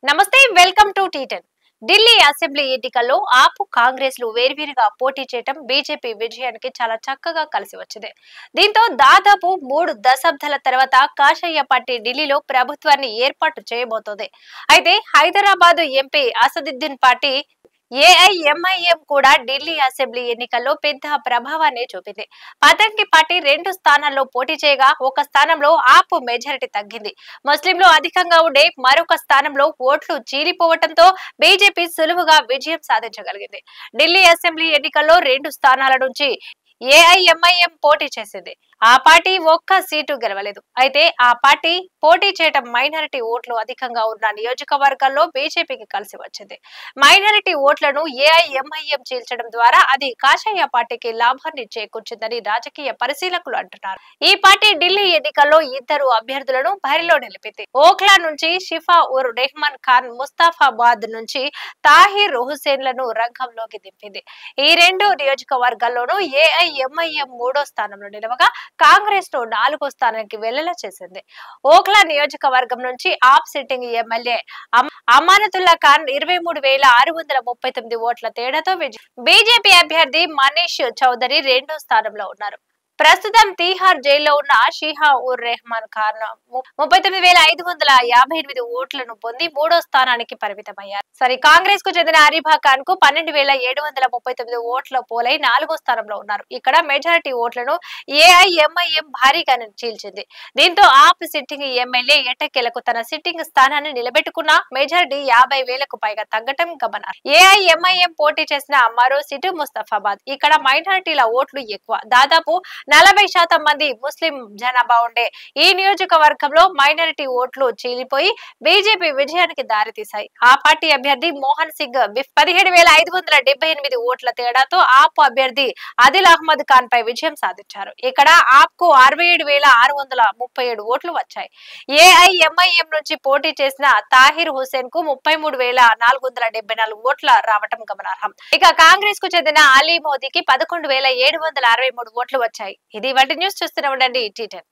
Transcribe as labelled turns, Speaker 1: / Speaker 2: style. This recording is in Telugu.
Speaker 1: నమస్తే వెల్కమ్ టు టీ10 ఢిల్లీ అసెంబ్లీ ఎన్నికల్లో ఆపు కాంగ్రెస్ లు వేర్వేరుగా పోటీ చేయడం బీజేపీ విజయానికి చాలా చక్కగా కలిసి వచ్చింది. దీంతో దాదాపు 3 దశాబ్దాల తర్వాత కాషాయ పార్టీ ఢిల్లీలో ప్రభుత్వాన్ని ఏర్పాటు చేయబోతోంది. అయితే Hyderabad MP Asaduddin party AIMIM కూడా ఢిల్లీ అసెంబ్లీ ఎన్నికల్లో పెద్ద ప్రభావాన్ని చూపింది. పతంగి పార్టీ 2 స్థానాల్లో పోటీ చేయగా ఒక స్థానంలో ఆపు మెజారిటీ తగ్గింది. ముస్లింలు అధికంగా ఉండే మరొక స్థానంలో ఓట్లు చీలిపోవడంతో బీజేపీ సులువుగా విజయం సాధించగలిగింది. ఢిల్లీ అసెంబ్లీ ఎన్నికల్లో 2 స్థానాల నుంచి ఏఐఎంఐఎం పోటీ చేసింది. ఆ పార్టీ ఒక్క సీటు గెలవలేదు. అయితే ఆ పార్టీ పోటీ చేయడం మైనారిటీ ఓట్లు అధికంగా ఉన్న నియోజకవర్గాల్లో బీజేపీకి కలిసి వచ్చింది. మైనారిటీ ఓట్లను ఏఐఎంఐఎం చీల్చడం ద్వారా అది కాషాయ పార్టీకి లాభాన్ని చేకూర్చిందని రాజకీయ పరిశీలకులు అంటున్నారు. ఈ పార్టీ ఢిల్లీ ఎన్నికల్లో 2 అభ్యర్థులను బరిలో నిలిపింది. ఓఖ్లా నుంచి షిఫా ఉర్ రెహమాన్ ఖాన్, ముస్తాఫాబాద్ నుంచి తాహిర్ హుసేన్లను రంగంలోకి దింపింది. ఈ 2 నియోజకవర్గాల్లోనూ ఏఐఎంఐఎం 3వ స్థానంలో నిలవగా కాంగ్రెస్ ను 4వ స్థానానికి వెళ్లేలా చేసింది. ఓఖ్లా నియోజకవర్గం నుంచి ఆప్ సిట్టింగ్ ఎమ్మెల్యే అమానతుల్లా ఖాన్ 23,639 ఓట్ల తేడాతో బీజేపీ అభ్యర్థి మనీష్ చౌదరి 2వ స్థానంలో ఉన్నారు. ప్రస్తుతం తీహార్ జైల్లో ఉన్న షిహా ఉర్ రెహమాన్ ఖాన్ 39,558 ఓట్లను పొంది 3వ స్థానానికి పరిమితమయ్యారు. కాంగ్రెస్ కు చెందిన అరీబా ఖాన్ కు 12,739 ఓట్ల పోలై 4వ స్థానంలో ఉన్నారు. ఇక్కడ మెజారిటీ ఓట్లను ఏఐఎంఐఎం భారీగా చీల్చింది. దీంతో ఆప్ సిట్టింగ్ ఎమ్మెల్యే ఎట్టకేలకు తన సిట్టింగ్ స్థానాన్ని నిలబెట్టుకున్న మెజారిటీ 50,000కు పైగా తగ్గటం గమనార్హం. ఏఐఎంఐఎం పోటీ చేసిన మరో సీటు ముస్తాఫాబాద్. ఇక్కడ మైనారిటీల ఓట్లు ఎక్కువ. దాదాపు 40% మంది ముస్లిం జనాభా ఉండే ఈ నియోజకవర్గంలో మైనారిటీ ఓట్లు చీలిపోయి బీజేపీ విజయానికి దారితీశాయి. ఆ పార్టీ అభ్యర్థి మోహన్ సింగ్ 17,578 ఓట్ల తేడాతో ఆప్ అభ్యర్థి ఆదిల్ అహ్మద్ ఖాన్ పై విజయం సాధించారు. ఇక్కడ ఆప్ కు 67,637 ఓట్లు వచ్చాయి. ఏఐఎంఐఎం నుంచి పోటీ చేసిన తాహిర్ హుసేన్ కు 33,474 ఓట్ల రావటం గమనార్హం. ఇక కాంగ్రెస్ కు చెందిన అలీ మోదీకి 11,763 ఓట్లు వచ్చాయి. ఇది వంటి న్యూస్ చూస్తూనే ఉండండి టీ10.